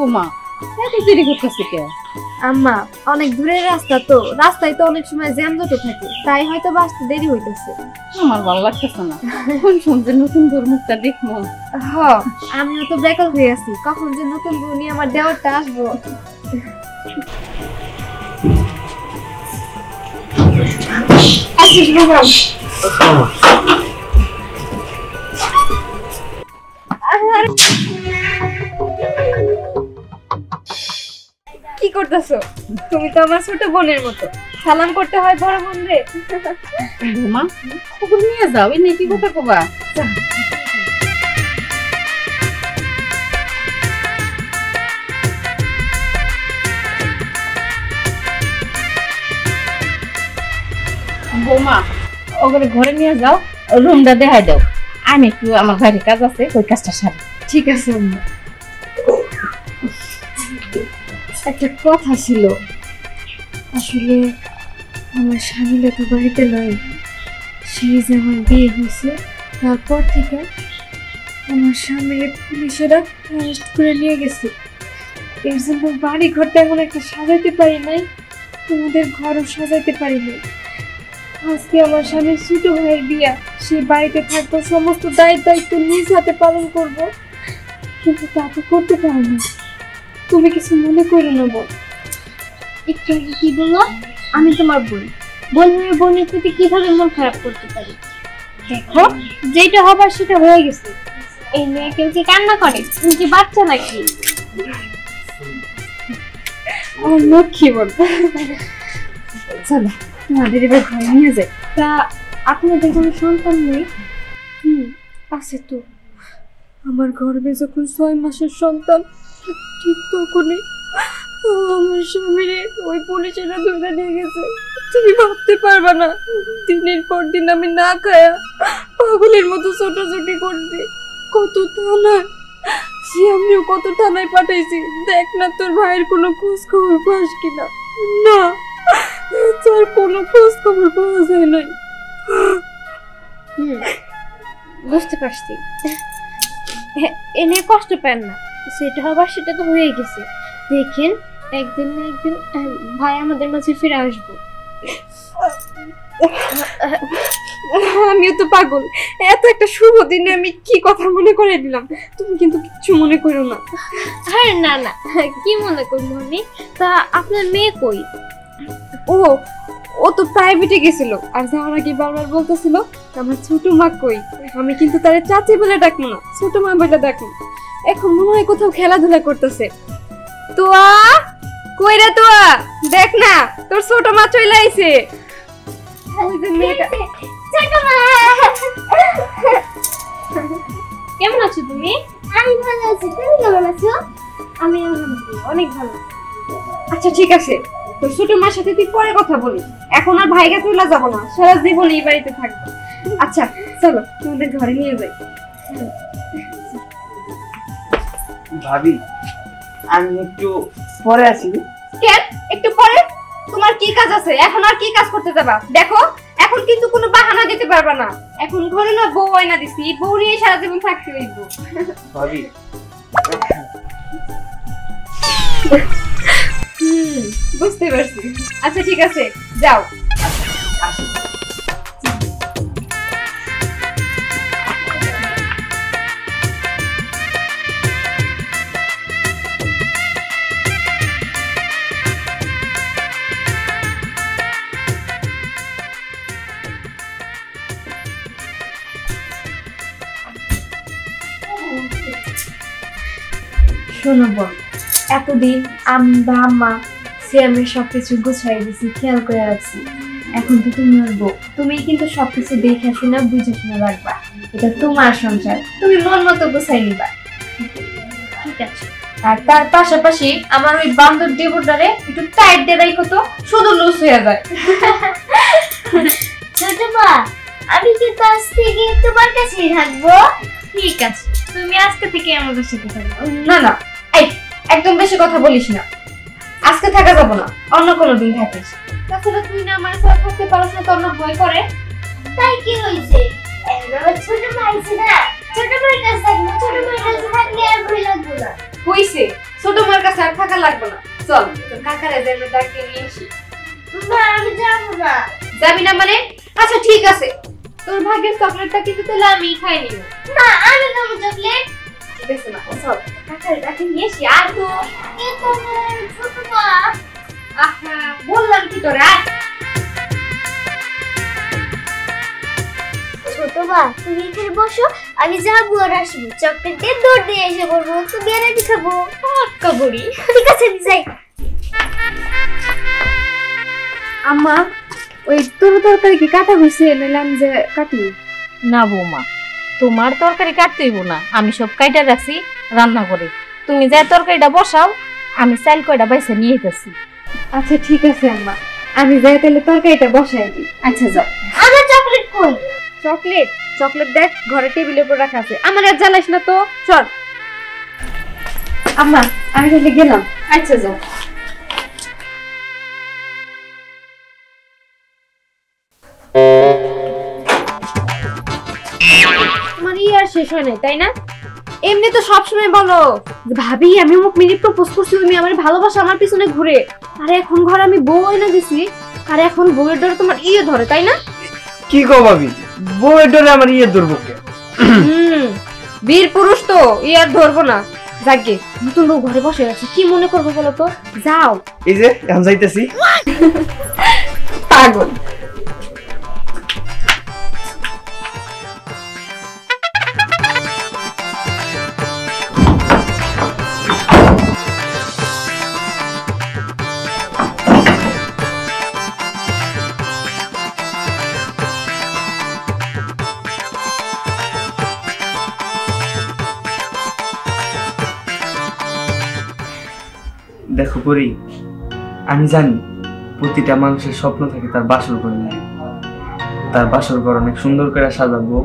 বৌমা এত দেরি করতেছে কে? আম্মা অনেক দূরের রাস্তা তো, রাস্তায় তো অনেক সময় জ্যামজট থাকে, তাই হয়তো আসতে দেরি হইতেছে। আমার ভালো লাগতেছে না, কোন শুনছে নতুন তোর মুখটা দেখবো। হ, আমিও তো বেকার হয়ে আছি, কখন যে নতুন বউ নিয়ে আমার দেওয়ারটা আসবো। কি করতেছো? তুমি তো আমার ছোট বোনের মতো, সালাম করতে হয় বড় বোন রে। বৌমা কুকুর নিয়ে যাও, এনে কি কথা কবা? বৌমা ওগুলো ঘরে নিয়ে যাও, রুমটা দেখাই দাও, আমি একটু আমার ঘরে কাজ আছে, ওই কাজটা সারি। ঠিক আছে আম্মা। একটা কথা ছিল, আসলে আমার স্বামীরা তো বাড়িতে নয়, সেই যে আমার বিয়ে হয়েছে তারপর থেকে আমার স্বামীর পুলিশেরা অ্যারেস্ট করে নিয়ে গেছে। এর জন্য বাড়ি ঘর তেমন একটা সাজাইতে পারি নাই, তোমাদের ঘরও সাজাইতে পারি নাই। আজকে আমার স্বামীর ছোট ভাইয়ের বিয়া, সে বাড়িতে থাকবো, সমস্ত দায়িত্ব নিজ হাতে পালন করব, কিন্তু তা তো করতে পারি না। তুমি কিছু মনে করো না বোন। একটু আগে কি বললো? আমি তোমার বোন, বোন হয়ে বোনের প্রতি কিভাবে মন খারাপ করতে পারি? দেখো, যেটা হবার সেটা হয়ে গেছে। এই মেয়ে কেউ কি কান্না করে? তুমি কি বাচ্চা নাকি? আমার লক্ষ্মী বোন। চলো তোমাদের এবার ঘরে নিয়ে যাই। তা আপনাদের কোনো সন্তান নেই? আছে তো, আমার গর্ভে যখন 6 মাসের সন্তান, ঠিক তখনই আমার স্বামীরে ওই পুলিশেরা ধরে নিয়ে গেছে। তুমি ভাবতে পারবা না, দিনের পর দিন আমি না খায়া পাগলের মতো ছোটাছুটি করছি। কত থানায়, সে আমিও কত থানায় পাঠাইছি, দেখ না তোর ভাইয়ের কোনো খোঁজ খবর পাস কিনা। না, তার কোনো খোঁজ খবর পাওয়া যায় নাই। বুঝতে পারছি, এনে কষ্ট পান না, সেটা হবার সেটা তো হয়ে গেছে। দেখেন, একদিন না একদিন ভাই আমাদের মাঝে ফিরে আসবো। আমিও তো পাগল, এত একটা শুভ দিনে আমি কি কথা মনে করে দিলাম, তুমি কিন্তু কিচ্ছু মনে করো না। আরে না না, কি মনে করবো আমি? তা আপনার মেয়ে কই? ও তো প্রাইভেটে গেছিল, আর যাওয়ার আগে বারবার বলতেছিল আমার ছোট মা কই। আমি কিন্তু তারে চাচি বলে ডাকবো না, ছোট মা বলে ডাকবো। এখন মনে হয় কোথাও খেলাধুলা করতেছে। তোয়া কই রে তোয়া, দেখ না তোর ছোট মা চলে আইছে। ওই যে মেয়েটা। ছোট মা, কেমন আছো তুমি? আমি ভালো আছি, তুমি কেমন আছো? আমি অনেক ভালো। আচ্ছা ঠিক আছে, তোর ছোট মার সাথে তুই পরে কথা বলি, এখন আর ভাইকে চলে যাবো না, সারা জীবন এই বাড়িতে থাকবো। আচ্ছা চলো তোমাদের ঘরে নিয়ে যাই। ভাবি আমি একটু পরে আসি। কেন একটু পরে? তোমার কি কাজ আছে? এখন আর কি কাজ করতে যাবা? দেখো এখন কিন্তু কোনো বাহানা দিতে পারবা না, এখন ঘরে না বউ আয়না দিছি, বউ নিয়ে সারা জীবন থাকতে হইব। ভাবি বুঝতে পারছি। আচ্ছা ঠিক আছে যাও। আসি। শোনো বোন, এতদিন আমি বা আম্মা সিয়ামের সবকিছু গুছাই দিছি, খেয়াল করে রাখছি। এখন তো তুমি ওর বউ, তুমি কিন্তু সবকিছু দেখে শুনে বুঝে শুনে রাখবা। এটা তোমার সংসার, তুমি মন মতো গুছাই নিবা, ঠিক আছে? আর তার পাশাপাশি আমার ওই বান্দর দেবরটারে একটু টাইট দিয়ে রাখো তো, শুধু লুজ হয়ে যায়। ছোট মা, আমি কিন্তু আজ থেকে তোমার কাছেই থাকবো। ঠিক আছে, তুমি আজকে থেকে আমাদের সাথে থাকবে। না না, এই একদম বেশি কথা বলিস না, আজকে থাকা যাবো না, অন্য কোনো দিন থাকিস। তাছাড়া তুই না আমার সাথে থাকতে পারছ না, তোর না ভয় করে? তাই কি হয়েছে? এবার ছোট মা আইছে না, ছোট মায়ের কাছে থাকবো, ছোট মায়ের কাছে থাকলে আর ভয় লাগবো না। হইছে, ছোট মার থাকা লাগবে না, চল তোর কাকারে যাই ডাকে নিয়ে আসি। মা আমি যাবো না। যাবি না মানে? আচ্ছা ঠিক আছে, তোর ভাগের চকলেটটা কিন্তু তাহলে আমি খাই নিব। না আমি খাবো চকলেট। ঠিক আছে না, চল কাকারে ডাকে নিয়ে আসি। আর তো এ তো ছোট মা। আহা বললাম কি তোরে, আয়। ছোট মা তুমি এখানে বসো, আমি যাবো আর আসবো, চকলেট দিয়ে দৌড় দিয়ে এসে বলবো তুমি আর আমি খাবো। পাক্কা বুড়ি। ঠিক আছে আমি যাই। আম্মা ওই তোর তরকারি কি কাটা হয়েছে? নিলাম যে কাটি। না বৌমা, তোমার তরকারি কাটতে হইব না, আমি সব কাইটা রাখছি রান্না করে। তুমি যা তরকারিটা বসাও, আমি চাল কয়টা বাইসে নিয়ে যেতেছি। আচ্ছা ঠিক আছে আম্মা, আমি যাই তাহলে তরকারিটা বসাই দিই। আচ্ছা যাও। আমার চকলেট কই? চকলেট চকলেট দেখ ঘরে টেবিলের উপর রাখা আছে, আমার আর জ্বালাইস না তো, চল। আম্মা আমি তাহলে গেলাম। আচ্ছা যাও। তোমার আর শেষ হয় নাই তাই না? এমনি তো সবসময় বলো যে ভাবি আমি অমুক মিনিট প্রপোজ করছি, তুমি আমার ভালোবাসা আমার পিছনে ঘুরে। আরে এখন ঘরে আমি বউ এনে দিছি, আর এখন বউয়ের ডরে তোমার ধরে তাই না? কি গো ভাবি, বউয়ের ডরে আমার ধরবো কে? বীর পুরুষ তো আর ধরবো না। যাকে নতুন বউ ঘরে বসে আছে, কি মনে করবো বলো তো? যাও। এই যে এখন যাইতেছি। পাগল। দেখো করি, আমি জানি প্রতিটা মানুষের স্বপ্ন থাকে তার বাসর ঘর নিয়ে, তার বাসর ঘর অনেক সুন্দর করে সাজাবো,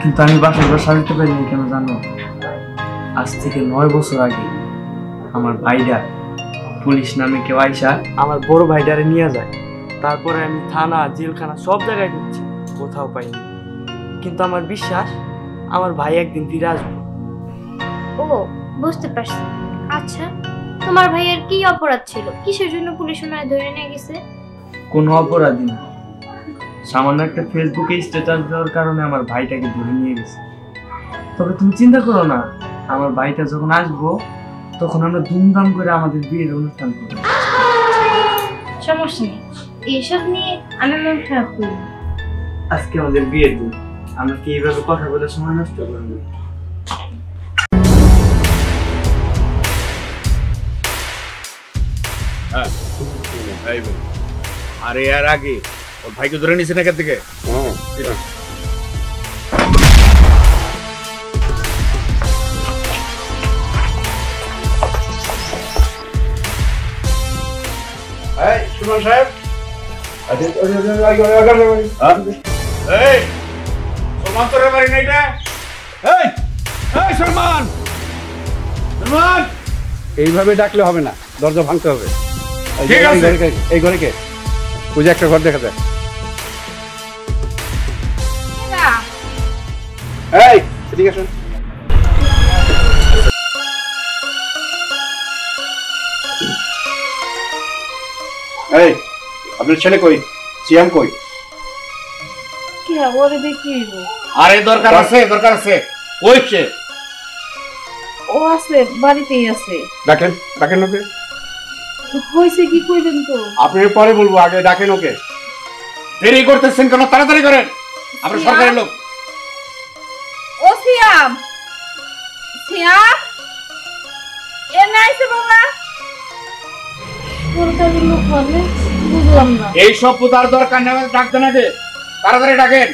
কিন্তু আমি বাসর ঘর সাজাতে পারিনি কেন জানো? আজ থেকে 9 বছর আগে আমার ভাইডা পুলিশ নামে কেউ আইসা আমার বড় ভাইডারে নিয়ে যায়। তারপরে আমি থানা জেলখানা সব জায়গায় ঘুরছি, কোথাও পাইনি। কিন্তু আমার বিশ্বাস আমার ভাই একদিন ফিরে আসবে। ও বুঝতে পারছি। আচ্ছা তোমার ভাইয়ের কি অপরাধ ছিল, কিসের জন্য পুলিশ ওনারে ধরে নিয়ে গেছে? কোনো অপরাধী না, সামান্য একটা ফেসবুকে স্ট্যাটাস দেওয়ার কারণে আমার ভাইটাকে ধরে নিয়ে গেছে। তবে তুমি চিন্তা করো না, আমার ভাইটা যখন আসবো তখন আমরা ধুমধাম করে আমাদের বিয়ের অনুষ্ঠান করবো। সমস্যা নেই, এইসব নিয়ে আমি মন খারাপ করি না। আজকে আমাদের বিয়ের দিন, আমরা কি এইভাবে কথা বলে সময় নষ্ট করবো? আরে এর আগে ওর ভাইকে ধরে নিয়েছেন এখান থেকে। সুমন সাহেব, সলমান তোর বাড়ি না এটা? সলমান, সলমান এইভাবে ডাকলে হবে না, দরজা ভাঙতে হবে। ঠিক আছে। এই ঘরে কে? ওই যে একটা ঘর দেখা যায়। এই এদিকে আসুন। এই আপনার ছেলে কই? সিয়াম কই? কি ওরে দেখি আরে দরকার আছে, দরকার আছে। ওই সে ও আছে, বাড়িতেই আছে। ডাকেন, ডাকেন ওকে। হয়েছে কি কইবেন তো? আপনি পরে বলবো, আগে ডাকেন ওকে। দেরি করতেছেন কেন? তাড়াতাড়ি করেন, আমরা সরকারের লোক। ও সিয়াম, সিয়াম এ নাইছে বাবা। সরকারি লোক মানে বুঝলাম না। এই সব পুতার দরকার নেই, ডাকতেন আগে, তাড়াতাড়ি ডাকেন।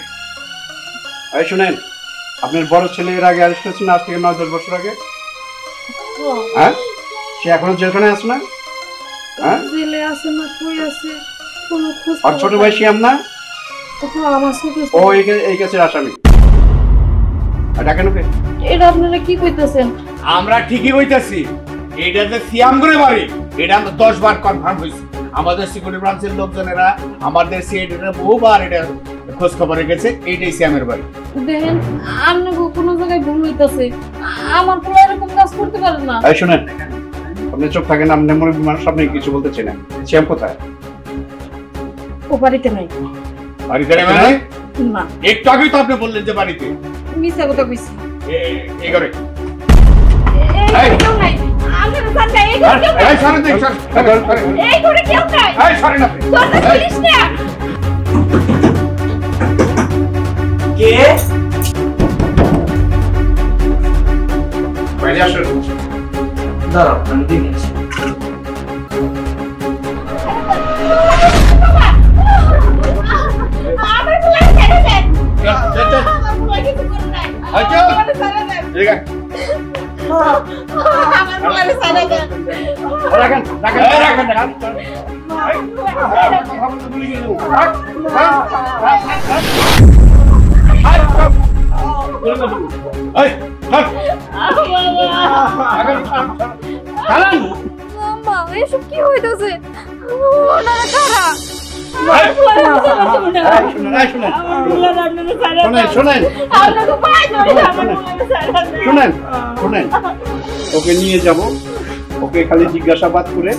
এই শুনেন, আপনার বড় ছেলে এর আগে অ্যারেস্ট হয়েছে না, আজ থেকে 9-10 বছর আগে? হ্যাঁ, সে এখনো জেলখানায় আছে না? হ্যাঁ, জেলে আছে না কই আছে কোনো খোঁজ? আর ছোট ভাই সিয়াম না? হ্যাঁ আমার ছোট। ও এই কেসের আসামি। আর ডাকেন ওকে। এটা আপনারা কি কইতাছেন? আমরা ঠিকই হইতাছি, এটা যে সিয়াম করে বাড়ি, এটা আমরা 10 বার কনফার্ম হইছে। আমাদের সিকিউরিটি ব্রাঞ্চের লোকজনেরা আমাদের সিআইডিতে বহুবার এটা খোঁজ খবর গেছে, এইটাই সিয়ামের বাড়ি। দেখেন আপনি কোনো জায়গায় ভুল হইতাছে, আমার পোলা এরকম কাজ করতে পারে না। এই শুনেন, আপনি চুপ থাকেন, আপনি মুরব্বী মানুষ, আপনি কিছু বলতে চাই না। শ্যাম কোথায়? ও বাড়িতে নাই। বাড়িতে নেই মানে? না, একটু আগেই তো আপনি বললেন যে বাড়িতে। মিছা কথা কইছি। এই ঘরে এই কেউ নাই। আমি তো জানি এই ঘরে কেউ নাই। এই সরেন দেখ, সরেন। এই ঘরে কেউ নাই। এই সরেন আপনি। দরজা খুলিস না। কে? বাইরে আসুন। দাঁড়াও, আমি দেখে আসি। আমার পোলা ছেড়ে দেন। চল, চল, চল। আমার পোলা কিছু করে নাই। এই চল। আমার ছেড়ে দেন। ঠিক আছে। আমার পোলা ছেড়ে দেন। রাখেন, রাখেন, এই রাখেন, রাখেন। এই, চল। মা এসব কি হইতাছে? ওনারা কারা? এই, শুনেন, শুনেন, শুনেন, শুনেন। ওকে নিয়ে যাব, ওকে খালি জিজ্ঞাসাবাদ করে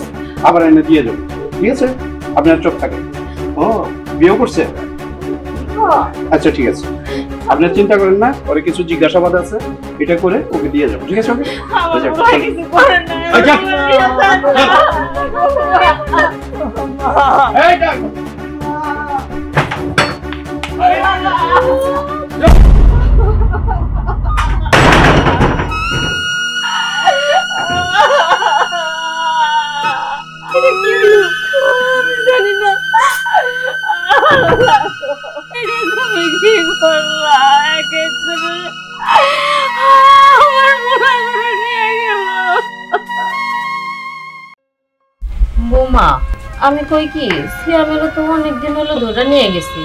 আবার এনে দিয়ে যাবো, ঠিক আছে? আপনার চোখ থাকে। ও বিয়ে করছে? আচ্ছা ঠিক আছে, আপনার চিন্তা করেন না, ওরে কিছু জিজ্ঞাসাবাদ আছে, এটা করে ওকে দিয়ে যাবো, ঠিক আছে? ওকে জানি না তুমি কি করলা? আমার পোলা নিয়ে গেল। বৌমা, আমি কই কি সিয়ামেরও তো অনেকদিন হলো ধরে নিয়ে গেছি।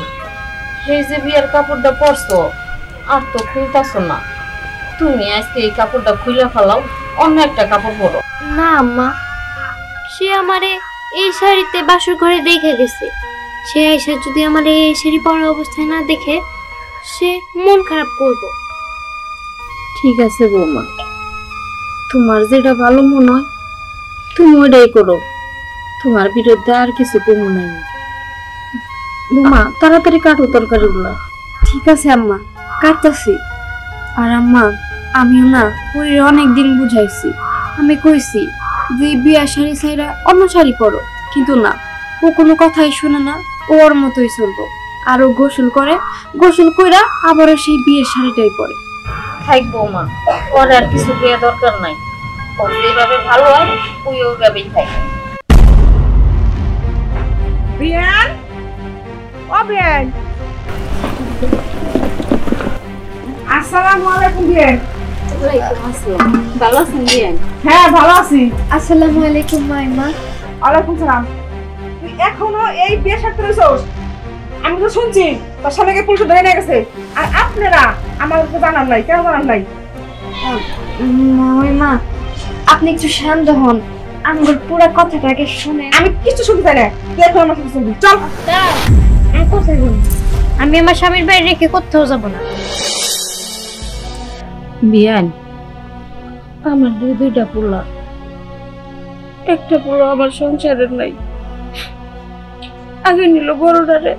সেই যে বিয়ের কাপড়টা পরছো আর তো খুলতাছো না। তুমি আজকে এই কাপড়টা খুলে ফেলাও, অন্য একটা কাপড় পরো। না আম্মা, সে আমারে এই শাড়িতে বাসর ঘরে দেখে গেছে। সে আইসা যদি আমার এই শাড়ি পরা অবস্থায় না দেখে, সে মন খারাপ করবো। ঠিক আছে বৌমা, তোমার যেটা ভালো মনে হয় তুমি ওটাই করো। তোমার বিরুদ্ধে আর কিছু কমু নাই। বৌমা তাড়াতাড়ি কাটো তরকারিগুলা। ঠিক আছে আম্মা, কাটতাছি। আর আম্মা, আমিও না ওই অনেকদিন বুঝাইছি, আমি কইছি যে বিয়া শাড়ি ছাইরা অন্য শাড়ি পরো, কিন্তু না, ও কোনো কথাই শুনে না, ওর মতোই চলবো। আর ও গোসল করে, গোসল কইরা আবারও সেই বিয়ের শাড়িটাই পরে। থাক বৌমা, ওর আর কিছু দেওয়া দরকার নাই। ওর যেভাবে ভালো হয় ওই ওইভাবেই থাক। বিয়ান, ও বিয়ান, আসসালামু আলাইকুম বিয়ান। ভালো আছেন বিয়ান? হ্যাঁ ভালো আছি। আসসালামু আলাইকুম মাইমা। ওয়ালাইকুম সালাম। তুই এখনো এই বিয়ে সাথে রইছস? আমি তো শুনছি তোর স্বামীকে পুলিশে ধরে নিয়ে গেছে, আর আপনারা আমাদেরকে জানান নাই। কেন জানান নাই? মাইমা, আপনি একটু শান্ত হন, আমার পুরো কথাটাকে শুনে। আমি কিছু শুনতে চাই না, তুই এখন আমার সাথে চলবি। চল। আমি কোথায় যাবো? আমি আমার স্বামীর বাড়ি রেখে কোথাও যাব না। বিয়ান, আমার দুইটা পোলা, একটা পোলা আমার সংসারের নাই। আগে নিল বড়টারে,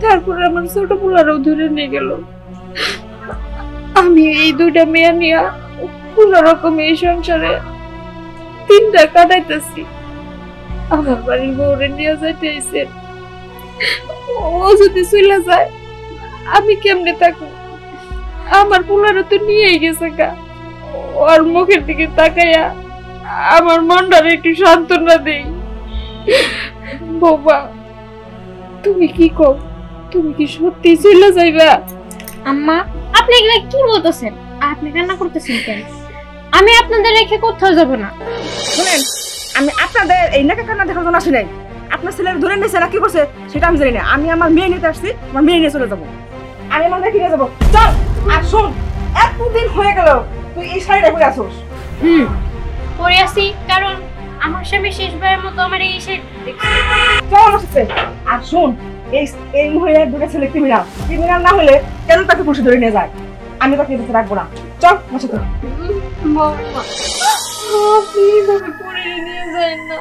তারপরে আমার ছোট পোলারও ধরে নিয়ে গেল। আমি এই দুইটা মেয়ে নিয়ে কোন রকম এই সংসারে দিনটা কাটাইতেছি। আমার বাড়ির বউরে নিয়ে যাইতে আইছে, ও যদি চলে যায় আমি কেমনে থাকবো? আমার পোলারও তো নিয়েই গেছে গা। ওর মুখের দিকে তাকাইয়া আমার মনটারে একটু সান্ত্বনা দেই। বাবা, তুমি কি কও? তুমি কি সত্যি চলে যাইবা? আম্মা, আপনি এগুলা কি বলতেছেন? আপনি কান্না করতেছেন কেন? আমি আপনাদের রেখে কোথাও যাব না। শুনেন, আমি আপনাদের এই নাকা কান্না দেখার জন্য আসি নাই। আপনার ছেলের ধরে নিয়েছে না কি করছে সেটা আমি জানি না। আমি আমার মেয়ে নিতে আসছি, আমার মেয়ে নিয়ে চলে যাবো। আমি আমার মেয়ে নিয়ে যাবো। চল। আর শোন, এতদিন হয়ে গেল তুই এই শাড়িটা পরে আসোস। পরে আসি, কারণ আমার স্বামী শেষবারের মতো আমার এই শাড়ি দেখছে। চল আমার সাথে। আর শোন, এই মহিলার দুটো ছেলে ক্রিমিনাল না হলে কেন তাকে পুলিশে ধরে নিয়ে যায়? আমি তাকে বেঁচে রাখবো না। চল আমার সাথে। আপনি এইভাবে পরিরে নিয়ে যান না।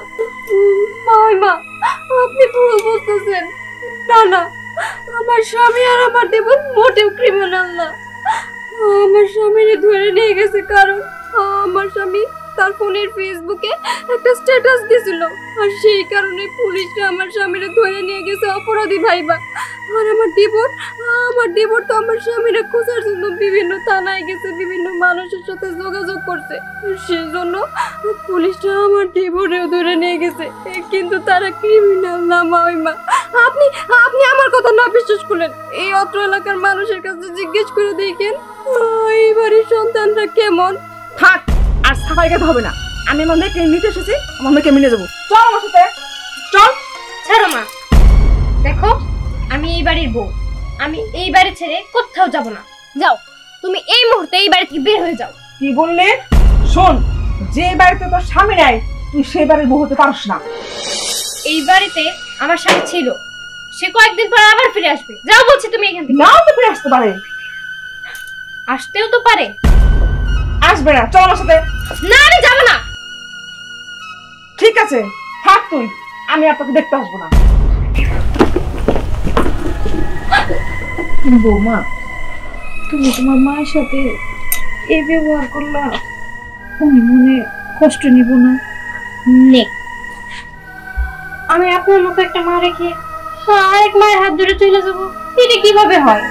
মা আপনি ভুল বুঝতেছেন। না না, আমার স্বামী আর আমার দেবর মোটেও ক্রিমিনাল না। আমার স্বামীরে ধরে নিয়ে গেছে কারণ আমার স্বামী তার ফোনের ফেসবুকে একটা স্ট্যাটাস দিছিল, আর সেই কারণে পুলিশরা আমার স্বামীরে ধরে নিয়ে গেছে অপরাধী ভাইবা। আর আমার দেবর তো আমার স্বামীরে খোঁজার জন্য বিভিন্ন থানায় গেছে, বিভিন্ন মানুষের সাথে যোগাযোগ করছে, সেই জন্য পুলিশরা আমার দেবরেও ধরে নিয়ে গেছে। কিন্তু তারা ক্রিমিনাল না মা। আপনি আমার কথা না বিশ্বাস করলেন, এই অত্র এলাকার মানুষের কাছে জিজ্ঞেস করে দেখেন এই বাড়ির সন্তানরা কেমন। থাক, আর সাফাই গাতে হবে না। আমি আমার মেয়েকে নিতে এসেছি, আমার মেয়েকে নিয়ে যাবো। চল আমার সাথে, চল। ছাড়ো মা, দেখো আমি এই বাড়ির বউ, আমি এই বাড়ি ছেড়ে কোথাও যাব না। যাও, তুমি এই মুহূর্তে এই বাড়ি থেকে বের হয়ে যাও। কি বললে? শোন, যে বাড়িতে তোর স্বামী নাই তুই সেই বাড়ির বউ হতে পারস না। এই বাড়িতে আমার স্বামী ছিল, সে কয়েকদিন পর আবার ফিরে আসবে। যাও বলছি তুমি এখান থেকে। নাও তো ফিরে আসতে পারে, আসতেও তো পারে। আসবে না, চল আমার সাথে। না আমি যাব না। ঠিক আছে, থাক তুই, আমি আর তোকে দেখতে আসবো না। বৌমা, তুমি তোমার মায়ের সাথে এই ব্যবহার করলা, উনি মনে কষ্ট নিব না? নে, আমি আপনার মতো একটা মা রেখে আরেক মায়ের হাত ধরে চলে যাবো, এটা কিভাবে হয়?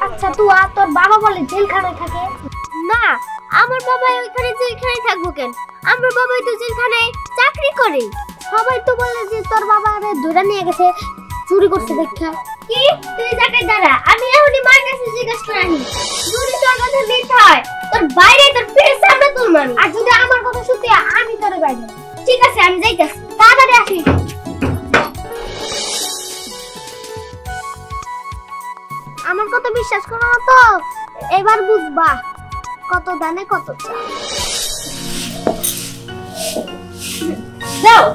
আচ্ছা তুয়া, তোর বাবা বলে জেলখানায় থাকে? না, আমার বাবা ওইখানে জেলখানায় থাকবো কেন? আমার বাবাই তো জেলখানায় চাকরি করে। সবাই তো বলে যে তোর বাবা আরে ধরে নিয়ে গেছে, চুরি করছে দেখা। কি তুই যাকে দাঁড়া, আমি এখনই মার কাছে জিজ্ঞেস করে আনি। যদি তোর কথা মিথ্যা হয়, তোর বাইরে তোর ফেস সামনে তোর মান। আর যদি আমার কথা সত্যি হয়, আমি তোর বাইরে। ঠিক আছে, আমি যাইতাছি, তাড়াতাড়ি আসিস। আমার কথা বিশ্বাস করো না তো? এবার বুঝবা কত দানে কত চাল। যাও,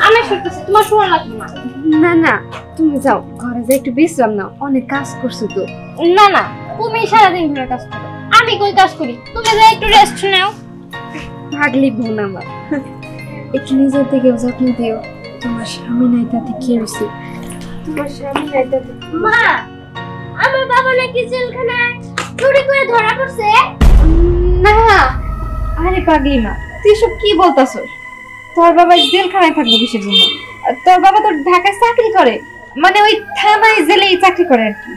আমি শুনতেছি, তোমার শোনা লাগবে না। না না, তুমি যাও, ঘরে যাই একটু বিশ্রাম নাও, অনেক কাজ করছো তো। না না, তুমি সারাদিন ধরে কাজ করো, আমি কই কাজ করি? তুমি যাও একটু রেস্ট নাও। ভাগলি বোন আমার, একটু নিজের দিকেও যত্ন দিও। তোমার স্বামী নাই তাতে কি হয়েছে? তোমার স্বামী নাই তাতে। মা, আমার বাবা নাকি জেলখানায় চুরি করে ধরা পড়ছে। না, আরে পাগলি মা, তুই সব কি বলতাছস? তোর বাবা জেলখানায় থাকবো কিসের জন্য? তোর বাবা তো ঢাকায় চাকরি করে, মানে ওই থানায় জেলেই চাকরি করে আর কি।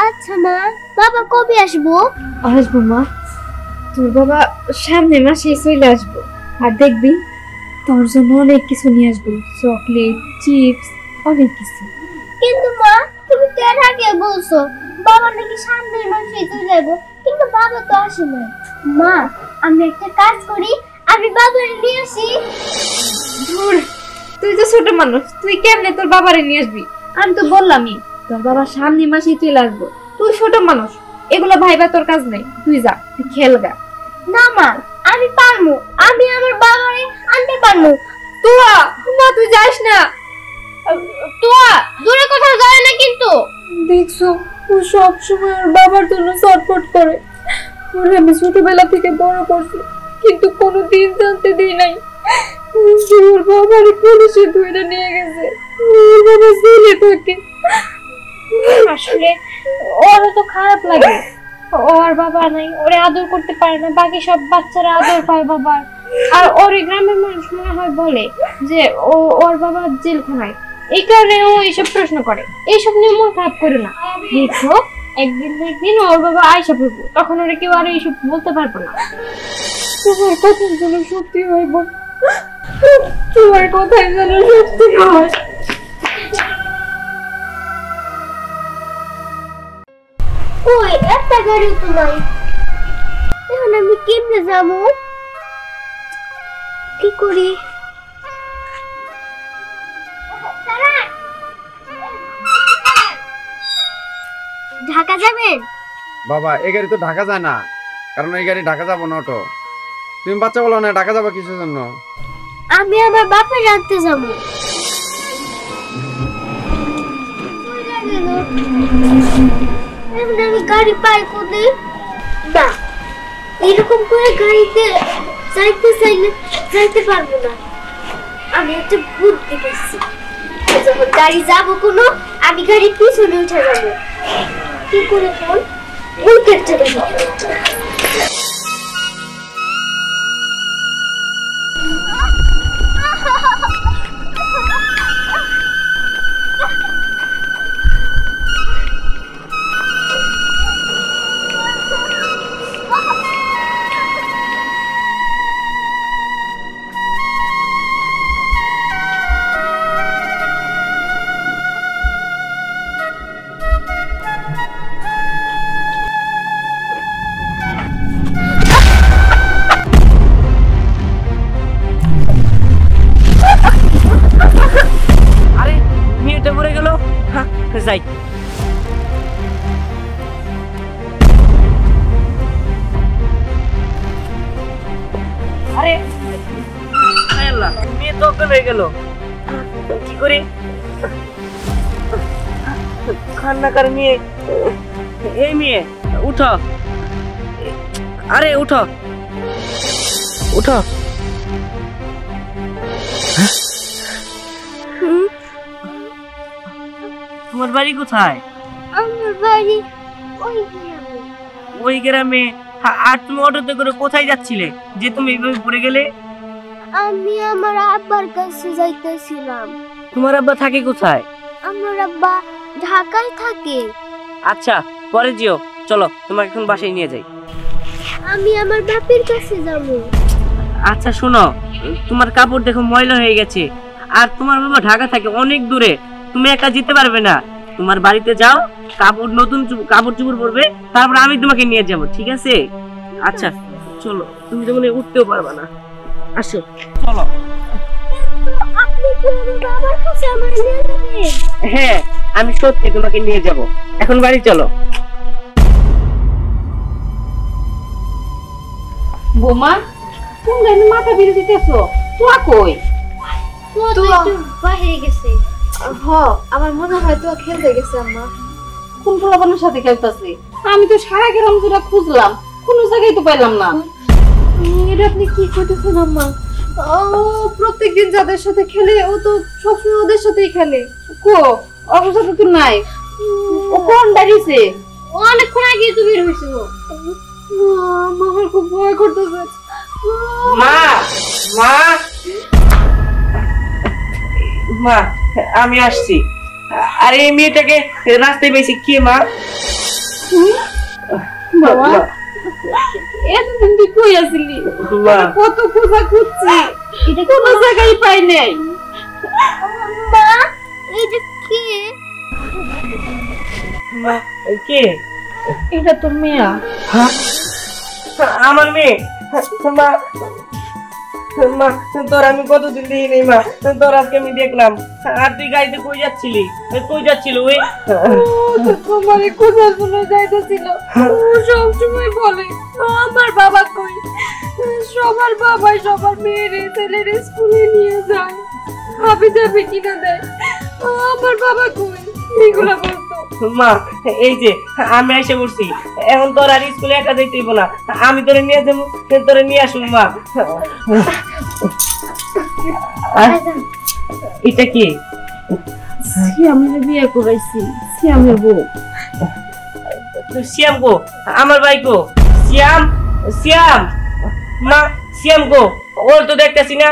আচ্ছা মা, বাবা কবে আসবো? আসবো মা, তোর বাবা সামনে মাসে চলে আসবো। আর দেখবি তোর জন্য অনেক কিছু নিয়ে আসবো, চকলেট, চিপস, অনেক কিছু। কিন্তু মা, তুমি তো এর আগে বলছো বাবা নাকি সামনের মাসে চলে যাবো, কিন্তু বাবা তো আসে না। মা, আমি একটা কাজ করি, আমি বাবারে নিয়ে আসি। ধুর, তুই তো ছোট মানুষ, তুই কেমনে তোর বাবারে নিয়ে আসবি? আমি তো বললামই তোর বাবা সামনে মাসেই চলে আসবো। তুই ছোট মানুষ, এগুলো ভাইবা তোর কাজ নেই, তুই যা, তুই খেলগা। না মা, আমি পারবো, আমি আমার বাবারে আনতে পারবো। তুয়া, না তুই যাস না। তুয়া, দূরে কোথাও যায় না কিন্তু। দেখছো, ও সবসময় ওর বাবার জন্য ছটফট করে। ওরে আমি ছোটবেলা থেকে বড় করছি, কিন্তু কোনোদিন জানতে দিই নাই যে ওর বাবারে পুলিশে ধরে নিয়ে গেছে। ওর বাবা জেলে থাকে। আসলে ওরও তো খারাপ লাগে, ওর বাবা নাই, ওরে আদর করতে পারে না, বাকি সব বাচ্চারা আদর পায় বাবার। আর ওর গ্রামের মানুষ মনে হয় বলে যে ওর বাবা জেলখানায়, এই কারণে ও এইসব প্রশ্ন করে। এইসব নিয়ে মন খারাপ করে না, দেখো একদিন না একদিন ওর বাবা আয়সা পড়বো, তখন ওরা কেউ আর এইসব বলতে পারবো না। তোমার কথাই যেন সত্যি হয় বোন, তোমার কথাই যেন সত্যি হয়। ওই একটা গাড়ি তো নাই, এখন আমি কেমনে যাবো? কি করি? ঢাকা যাবেন? বাবা, এই গাড়ি তো ঢাকা যায় না, কারণ এই গাড়ি ঢাকা যাবো না। অটো, তুমি বাচ্চা বলো না ঢাকা যাবো কিসের জন্য? আমি আমার বাপের রাখতে যাবো। এখন আমি গাড়ি পাই কোথায়? না, এরকম করে গাড়িতে যাইতে চাইলে যাইতে পারবো না। আমি একটা বুদ্ধি পেয়েছি, যখন গাড়ি যাবো কোনো, আমি গাড়ির পিছনে উঠে যাবো। কি করে ফোন উঠে চলে যাবো। যাই। আরে আল্লাহ, মেয়ে তো অজ্ঞান হয়ে গেল, কি করে? কান্নাকার মেয়ে। এই মেয়ে উঠো, আরে উঠো উঠো। তোমার বাড়ি কোথায়? আমার বাড়ি ওই গ্রামে। ওই গ্রামে? আর তুমি অটোতে করে কোথায় যাচ্ছিলে যে তুমি এইভাবে পড়ে গেলে? আমি আমার আব্বার কাছে যাইতেছিলাম। তোমার আব্বা থাকে কোথায়? আমার আব্বা ঢাকায় থাকে। আচ্ছা পরে যেও, চলো তোমাকে এখন বাসায় নিয়ে যাই। আমি আমার বাপের কাছে যাব। আচ্ছা শোনো, তোমার কাপড় দেখো ময়লা হয়ে গেছে, আর তোমার বাবা ঢাকা থাকে অনেক দূরে, তুমি একা যেতে পারবে না। তোমার বাড়িতে যাও, কাপড় নতুন কাপড় চোপড় পরবে, তারপর আমি তোমাকে নিয়ে যাব, ঠিক আছে? আচ্ছা চলো, তুমি তো মনে উঠতেও পারবে না, আসো চলো। আপনি কি আমার বাবার কাছে আমার নিয়ে যাবেন? হ্যাঁ আমি সত্যি তোমাকে নিয়ে যাব, এখন বাড়ি চলো। বোমা, কোন গানে মাথা বেড়ে দিতেছো? তুয়া কই? তো একটু বাইরে গেছে। আমার মনে হয় তো খেলতে গেছে। আম্মা কোন পোলাপানের সাথে খেলতেছে? আমি তো সারা গ্রাম জুড়ে খুঁজলাম, কোনো জায়গায় তো পাইলাম না। এটা আপনি কি কইতেছেন আম্মা? প্রত্যেকদিন যাদের সাথে খেলে ও তো সবসময় ওদের সাথেই খেলে। কো অবস্থা তো নাই, ও কোন দাঁড়িয়েছে? অনেকক্ষণ আগে তো বের হয়েছিল। আমার খুব ভয় করতেছে। মা মা মা, আমি আসছি। আরে এই মেয়েটাকে রাস্তায় পেয়েছি, কে মা? বাবা এতদিন তুই কই আসলি? কত খোঁজা খুঁজছি, এটা কোনো জায়গায় পাই নাই। মা এটা কে? মা কে? এটা তোর মেয়ে। আমার মেয়ে? মা মা, তোর আমি কতদিন দেখি নেই মা, তোর আজকে আমি দেখলাম। আর তুই গাড়িতে কই যাচ্ছিলি? কই যাচ্ছিল ওই? তোমারে খোঁজার জন্য যাইতেছিল। ও সবসময় বলে আমার বাবা কই। সবার বাবাই সবার মেয়েরে ছেলেরে স্কুলে নিয়ে যায়, ভাবি যাবে কিনা দেয়, আমার বাবা কই, এগুলা বলতো। মা এই যে আমি এসে পড়ছি, এখন তোর আর স্কুলে একা যাইতে হইব না, আমি তোরে নিয়ে যাবো, তোরে নিয়ে আসবো। মা এটা কি? সিয়ামের বিয়ে করাইছি, সিয়ামের বউ। শ্যাম গো, আমার ভাই গো, শ্যাম শ্যাম। মা শ্যাম গো, ওর তো দেখতেছি না।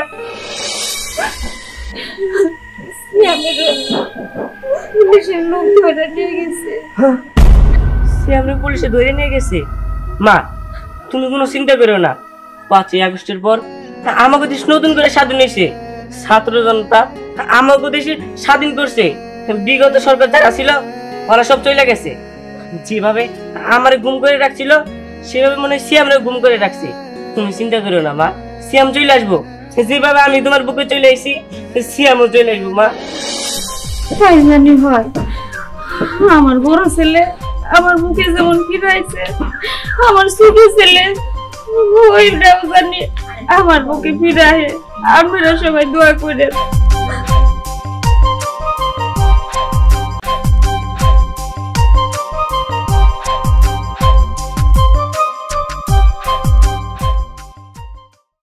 পুলিশের লোক ধরে নিয়ে গেছে। শ্যামরে পুলিশে ধরে নিয়ে গেছে। মা তুমি কোনো চিন্তা করো না, 5ই আগস্টের পর আমাকে দেশ নতুন করে স্বাধীন হয়েছে, ছাত্র জনতা আমাকে দেশে স্বাধীন করছে। বিগত সরকার যারা ছিল ওরা সব চলে গেছে, যেভাবে আমার গুম করে রাখছিল সেভাবে মনে হয় শ্যামরে গুম করে রাখছে। তুমি চিন্তা করো না মা, শ্যাম চলে আসবো, যেভাবে আমি তোমার বুকে চলে আসছি শ্যামও চলে আসবো। মা তাই জানি হয়, আমার বড় ছেলে আমার মুখে যেমন ফিরাইছে, আমার ছোট ছেলে ওইটাও জানি আমার বুকে ফিরায়। আপনারা সবাই দোয়া করে।